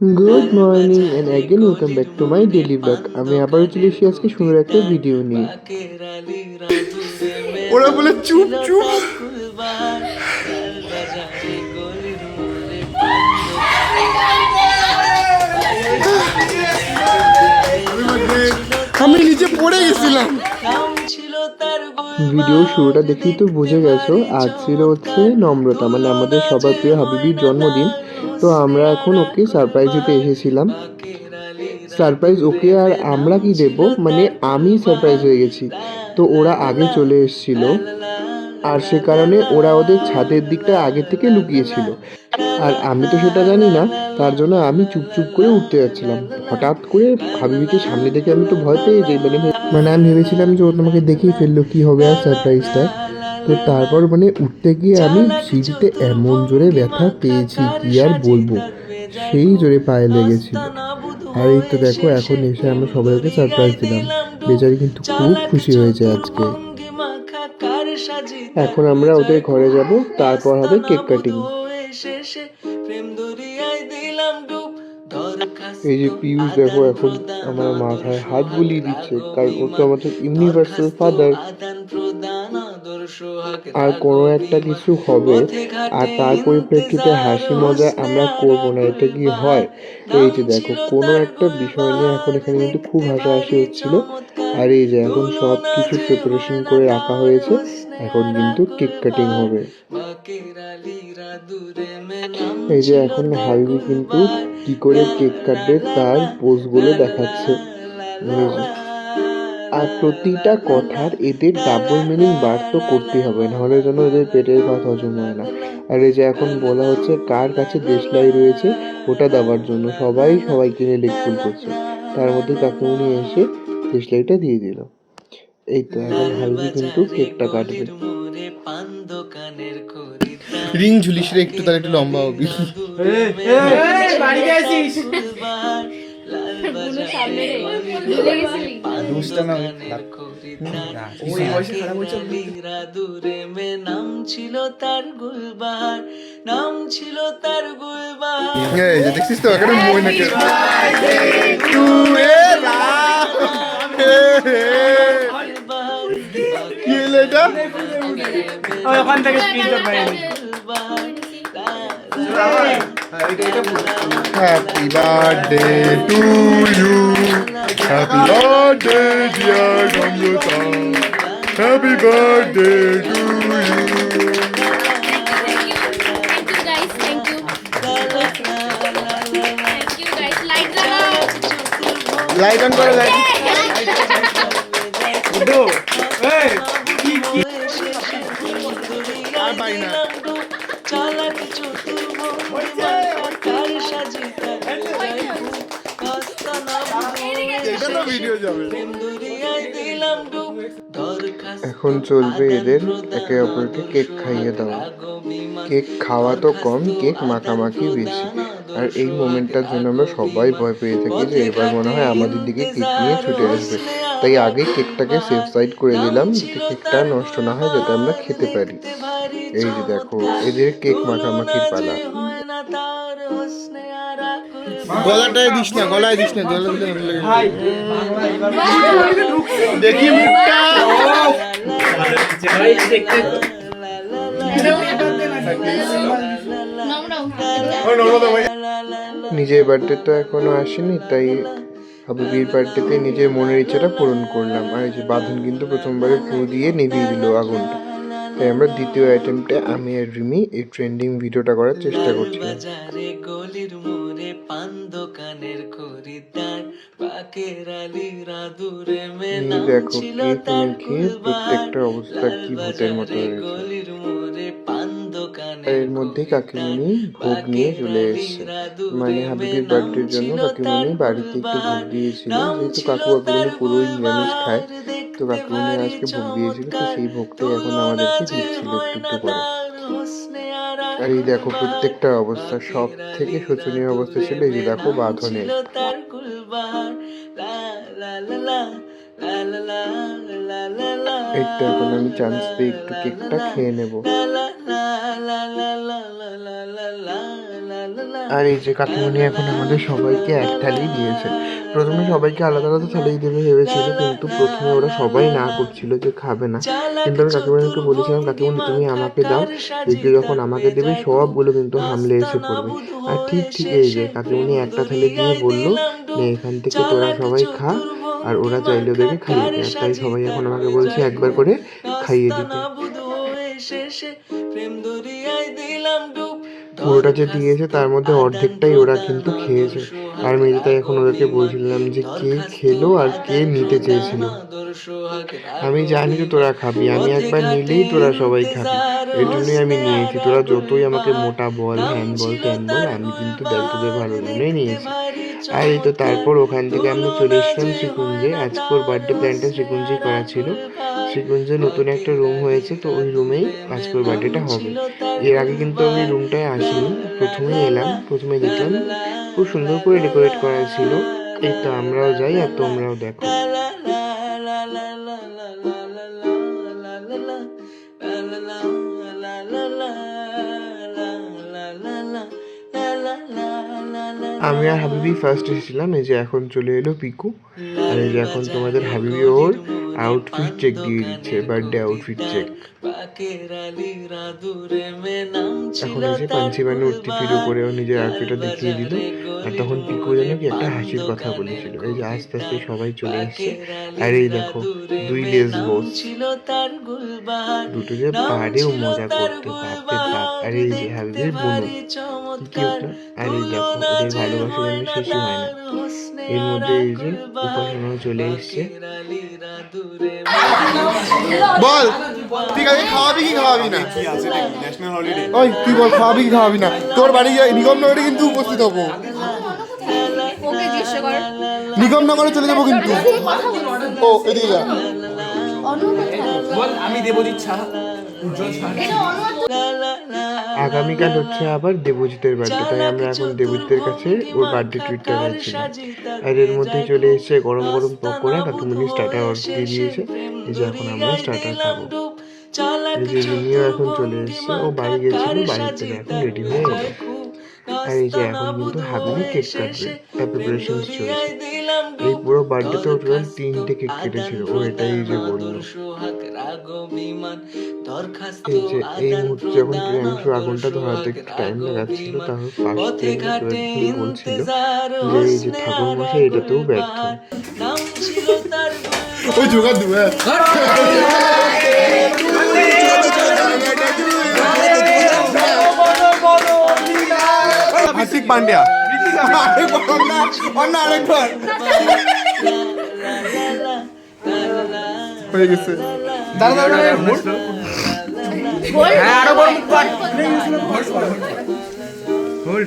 Good morning and again welcome back to my daily vlog. আমি আবারও চলে এসেছি আজকে সুন্দর একটা ভিডিও নিয়ে। ওরা বলে চুপ চুপ। আমি নিচে পড়ে গেছিলাম। ভিডিও শুরুটা দেখেই তো বুঝে গেছো, আজ ছিল হচ্ছে নম্রতা মানে আমাদের সবার প্রিয় হাবিবির জন্মদিন। তো আমরা এখন ওকে সারপ্রাইজ দিতে এসেছিলাম। সারপ্রাইজ ওকে আর আমরা কি দেব, মানে আমি সারপ্রাইজ হয়ে গেছি। তো ওরা আগে চলে এসেছিল আর সে কারণে ওরা ওদের ছাদের দিকটা আগে থেকে লুকিয়েছিল আর আমি তো সেটা জানি না। তার জন্য আমি চুপ করে উঠতে যাচ্ছিলাম, হঠাৎ করে হাবিবিকে সামনে দেখে আমি তো ভয় পেয়ে যাই। মানে আমি ভেবেছিলাম যে ও তোমাকে দেখেই ফেললো, কি হবে আর সারপ্রাইজটা। তো তারপর মানে উঠতে গিয়ে আমি সিঁড়িতে এমন জোরে ব্যথা পেয়েছি কি আর বলবো, সেই জোরে পায়ে লেগেছিল। আর এই তো দেখো এখন এসে আমরা সবাই ওকে সারপ্রাইজ দিলাম। বেচারি কিন্তু খুব খুশি হয়েছে আজকে। এখন আমরা ওদের ঘরে যাব, তারপর হবে কেক কাটিং। এই যে পিয়ুষ দেখো এখন আমার মাথায় হাত বুলিয়ে দিচ্ছে, কারণ ও তো আমাদের ইউনিভার্সাল ফাদার। আর কোনো একটা কিছু হবে আর তার পরিপ্রেক্ষিতে হাসি মজা আমরা করবো না, এটা কি হয়? এই যে দেখো কোনো একটা বিষয় নিয়ে এখন এখানে কিন্তু খুব হাসাহাসি হচ্ছিল। আর এই যে এখন সব কিছু প্রিপারেশন করে রাখা হয়েছে, এখন কিন্তু কেক কাটিং হবে। এই যে এখন হাবিবি কিন্তু কি করে কেক কাটবে তার পোজগুলো দেখাচ্ছে। আর প্রতিটা কথার এদের ডাবল মিনিং বার তো করতেই হবে, নাহলে যেন এদের পেটের ভাত হজম হয় না। আর এই যে এখন বলা হচ্ছে কার কাছে দেশলাই রয়েছে ওটা দেওয়ার জন্য, সবাইকে নিয়ে লেকফুল করছে। তার মধ্যে কাকুমনি এসে দেশলাইটা দিয়ে দিল। এই তো এখন হাবিবি কিন্তু কেকটা কাটবে। রিং ঝুলিস রে একটু, তাহলে একটু লম্বা হবি। দেখছিস তো এখানে মই নাকি কি হলো এটা? ওখান থেকে স্ক্রিনশট মেরে নি। Happy birthday to you, happy birthday dear Namrata, happy birthday to you. Light on করো, লাইট। আর পাই না। এটা তো ভিডিও যাবে। এখন চলবে এদের একে অপরকে কেক খাইয়ে দেওয়া। কেক খাওয়া তো কম, কেক মাখামাখি বেশি। আর এই মোমেন্টটার জন্য আমরা সবাই ভয় পেয়ে থাকি যে এবার মনে হয় আমাদের দিকে কেক নিয়ে ছুটে আসবে। তাই আগে কেকটাকে সেফ সাইড করে দিলাম যাতে কেকটা নষ্ট না হয়, যাতে আমরা খেতে পারি। এই যে দেখো এদের কেক মাখামাখির পালা। গলাটায় দিস না, গলায় দিস না, গলা দিলে দেখি মুখটা। নিজের বার্থডে তো এখনো আসেনি, তাই হাবিবির বার্থডেতে নিজের মনের ইচ্ছাটা পূরণ করলাম। আর এই যে বাঁধন কিন্তু প্রথমবারে ফু দিয়ে নিভিয়ে দিল আগুনটা। তাই আমরা দ্বিতীয় আইটেমটা আমি আর রিমি এই ট্রেন্ডিং ভিডিওটা করার চেষ্টা করছিলাম। দেখো কেক মেখে প্রত্যেকটা অবস্থা কি ভূতের মতো হয়েছে। এর মধ্যে কাকিমুনি ভোগ নিয়ে চলে এসেছে, মানে হাবিবের বার্থডের জন্য কাকিমুনি বাড়িতে একটু ভোগ দিয়েছিল, যেহেতু কাকিমুনি পুরোই নিরামিষ খায়। তো কাকিমুনি আজকে ভোগ দিয়েছিল, তো সেই ভোগটাই এখন আমাদেরকে দিচ্ছিল একটু করে। আর এই দেখো প্রত্যেকটা অবস্থা, সব থেকে শোচনীয় অবস্থা ছিল এই যে দেখো বাঁধনের। এই তো এখন আমি চান্স পেয়ে একটু কেকটা খেয়ে নেব। আর এই যে কাকিমণি এখন আমাদের সবাইকে এক থালি দিয়েছে। প্রথমে সবাইকে আলাদা আলাদা থালি দেবে ভেবেছিল, কিন্তু প্রথমে ওরা সবাই না করছিল যে খাবে না। কিন্তু আমি কাকিমণিকে বলেছিলাম, কাকিমণি তুমি আমাকে দাও, এগুলো যখন আমাকে দেবে সবগুলো কিন্তু হামলে এসে পড়বে। আর ঠিক এই যে কাকিমণি একটা থালি দিয়ে বললো, নে এখান থেকে তোরা সবাই খা, আর ওরা চাইলে ওদেরকে খাইয়ে দেয়। আর তাই সবাই এখন আমাকে বলছে একবার করে খাইয়ে দিতে। পুরোটা যে দিয়েছে তার মধ্যে অর্ধেকটাই ওরা কিন্তু খেয়েছে। আর মেয়ে তাই এখন ওদেরকে বলছিলাম যে কে খেলো আর কে নিতে চেয়েছিল। আমি জানি যে তোরা খাবি, আমি একবার নিলেই তোরা সবাই খাবি, এই জন্যই আমি নিয়েছি। তোরা যতই আমাকে মোটা বল, হ্যান বল, ত্যান বল, আমি কিন্তু দেখ তোদের ভালো জন্যই নিয়েছি। আর এই তো তারপর ওখান থেকে আমরা চলে এসেছিলাম শ্রীকুঞ্জে। আজকে ওর বার্থডে প্ল্যানটা শ্রীকুঞ্জেই করা ছিল। শ্রীকুঞ্জে নতুন একটা রুম হয়েছে, তো ওই রুমেই আজকে ওর বার্থডেটা হবে। এর আগে কিন্তু আমি রুমটায় আসিনি, প্রথমেই এলাম, প্রথমে দেখলাম খুব সুন্দর করে ডেকোরেট করা ছিল। এই তো আমরাও যাই আর তোমরাও দেখো। আমি আর হাবিবি ফার্স্ট এসেছিলাম। এই যে এখন চলে এলো পিকু, আর এই যে এখন তোমাদের হাবিবি ওর আউটফিট চেক দিয়ে দিচ্ছে, বার্থডে আউটফিট চেক। এখন এই যে পাঞ্চি বানে উঠতে ফিরে করে ও নিজের আউটফিটটা দেখিয়ে দিল। আর তখন পিকু যেন কি একটা হাসির কথা বলেছিল। এই যে আস্তে আস্তে সবাই চলে এসছে। আর এই দেখো দুই লেস বস, দুটো যে পারেও মজা করতে, বাপরে বাপ। আর এই যে হাবিবের বোনও কি ওটা। আর এই দেখো ওদের ভালোবাসা যেন শেষই হয় না। এর মধ্যে এই যে উপাসনাও চলে এসছে। বল ঠিক আছে, খাওয়াবি কি খাওয়াবি না? ওই তুই বল খাওয়াবি কি খাওয়াবি না? তোর বাড়ি নিগমনগরে কিন্তু উপস্থিত হবো, নিগমনগরে চলে যাবো কিন্তু। ও এদিকে যা। আমি দেবজিৎ সাহা। আগামীকাল হচ্ছে আবার দেবজিতের বার্থডে, তাই আমরা এখন দেবজিতের কাছে ওর বার্থডে ট্রিটটা দিচ্ছিলাম। আর এর মধ্যেই চলে এসেছে গরম গরম পকোড়া, কাকিমণি স্টার্টার অর্ডার দিয়ে দিয়েছে। এই যে এখন আমরা স্টার্টার খাবো। এই যে রিমিও এখন চলে এসেছে, ও বাড়ি গেছিল, বাড়ি থেকে এখন রেডি হয়ে এলো। আর এই যে এখন কিন্তু হাবিবি কেক কাটবে, তার প্রিপারেশন চলছে। এই পুরো বার্থডেতে ও টোটাল 3টে কেক কেটেছিল, ও এটাই যে বললো। এই যে এই মুহূর্তে যখন প্রিয়াংশু আগুনটা ধরাতে টাইম লাগাচ্ছিল, তারপর পাশ থেকে বলছিল যে এই যে ঠাকুর মশাই এটাতেও ব্যর্থ। ওই জোগাড় দেবো। হার্দিক পান্ডিয়া আরেকবার হয়ে গেছে। দাদা আরো বড় মুখ কর। হোল্ড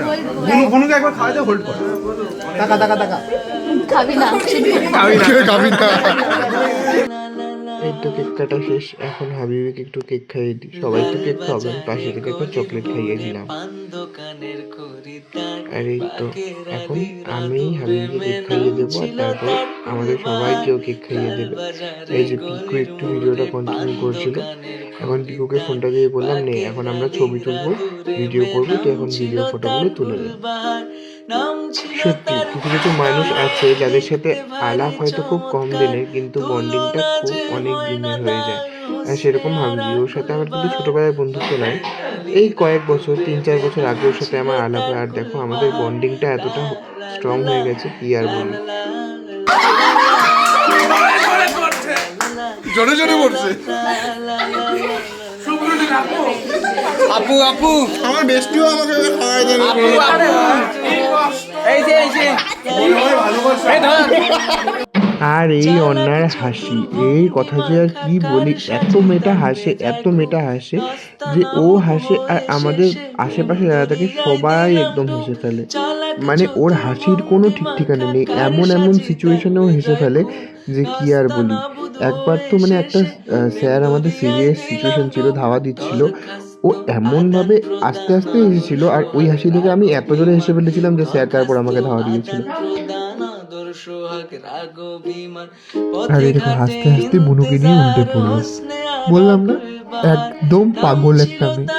বনুকে একবার খাওয়া দাও, হোল্ড কর। টাকা খাবি না খাবি না। এই তো কেক কাটা শেষ, এখন হাবিবিকে একটু কেক খাইয়ে দিই। সবাই তো কেক খাবেন, পাশে থেকে একটা চকলেট খাইয়ে দিলাম। আর এই তো এখন আমি হাবিবিকে কেক খাইয়ে দেবো, আর তারপর আমাদের সবাইকেও কেক খাইয়ে দেবে। এই যে পিকু একটু ভিডিওটা কন্টিনিউ করছিল, এখন পিকুকে ফোনটা দিয়ে বললাম নে এখন আমরা ছবি তুলবো, ভিডিও করবো, তো এখন ভিডিও ফটোগুলো তুলে নে। সত্যি কিছু কিছু মানুষ আছে যাদের সাথে আলাপ হয়তো খুব কম দিনের, কিন্তু বন্ডিংটা খুব অনেক দিনের হয়ে যায়। আর সেরকম হাবিবি, ওর সাথে আমার কিন্তু ছোটবেলায় বন্ধুত্ব নয়, এই কয়েক বছর 3-4 বছর আগে ওর সাথে আমার আলাপ হয়। আর দেখো আমাদের বন্ডিংটা এতটা স্ট্রং হয়ে গেছে, কি আর বলি। জোরে জোরে পড়ছে। আপু আপু আমার বেস্টিও আমাকে খাওয়াই দেন। আর এই অন্যার হাসি, এই কথা যে আর কি বলি, এত মেয়েটা হাসে যে ও হাসে আর আমাদের আশেপাশে যারা থাকে সবাই একদম হেসে ফেলে। মানে ওর হাসির কোনো ঠিক ঠিকানা নেই, এমন সিচুয়েশনেও হেসে ফেলে যে কি আর বলি। একবার তো মানে একটা স্যার আমাদের সিরিয়াস সিচুয়েশন ছিল, ধাওয়া দিচ্ছিল, ও এমনভাবে আস্তে আস্তে হেসেছিল, আর ওই হাসি দেখে আমি এত জোরে হেসে ফেলেছিলাম যে স্যার তারপর আমাকে ধাওয়া দিয়েছিল। আর এই দেখো হাসতে হাসতে বুনুকে নিয়ে উল্টে পড়লো। বললাম না একদম পাগল একটা মেয়ে।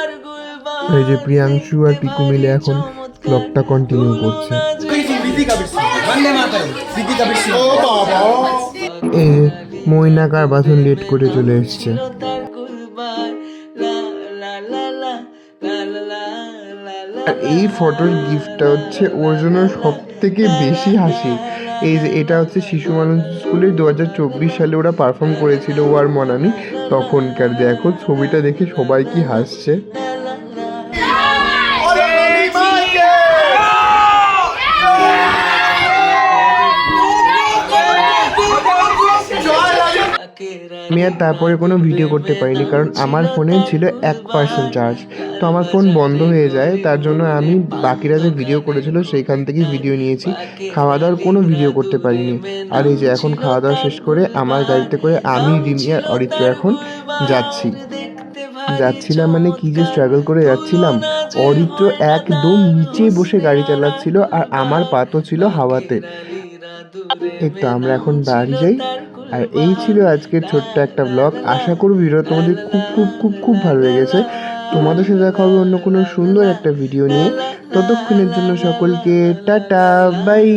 এই যে প্রিয়াংশু আর পিকু মিলে এখন ব্লগটা কন্টিনিউ করছে। ও বাবা, এই যে মৈনাকার বাথন লেট করে চলে এসছে। আর এই ফটোর গিফটটা হচ্ছে ওর জন্য সব থেকে বেশি হাসি। এই যে এটা হচ্ছে শিশু মানুষ স্কুলে 2024 সালে ওরা পারফর্ম করেছিল, ও আর মনামি। তখনকার দেখো ছবিটা দেখে সবাই কি হাসছে। আমি আর তারপরে কোনো ভিডিও করতে পারিনি, কারণ আমার ফোনে ছিল 1% চার্জ। তো আমার ফোন বন্ধ হয়ে যায়, তার জন্য আমি বাকিরা যে ভিডিও করেছিল সেইখান থেকেই ভিডিও নিয়েছি। খাওয়া দাওয়ার কোনো ভিডিও করতে পারিনি। আর এই যে এখন খাওয়া দাওয়া শেষ করে আমার গাড়িতে করে আমি, রিমি আর অরিত্র এখন যাচ্ছিলাম মানে কি যে স্ট্রাগল করে যাচ্ছিলাম। অরিত্র একদম নিচে বসে গাড়ি চালাচ্ছিল আর আমার পা তো ছিল হাওয়াতে। এই তো আমরা এখন বাড়ি যাই। আর এই ছিল আজকের ছোট্ট একটা ব্লগ। আশা করি ভিডিও তোমাদের খুব খুব খুব খুব ভালো লেগেছে। তোমাদের সাথে দেখা হবে অন্য কোনো সুন্দর একটা ভিডিও নিয়ে। ততক্ষণের জন্য সকলকে টাটা, বাই।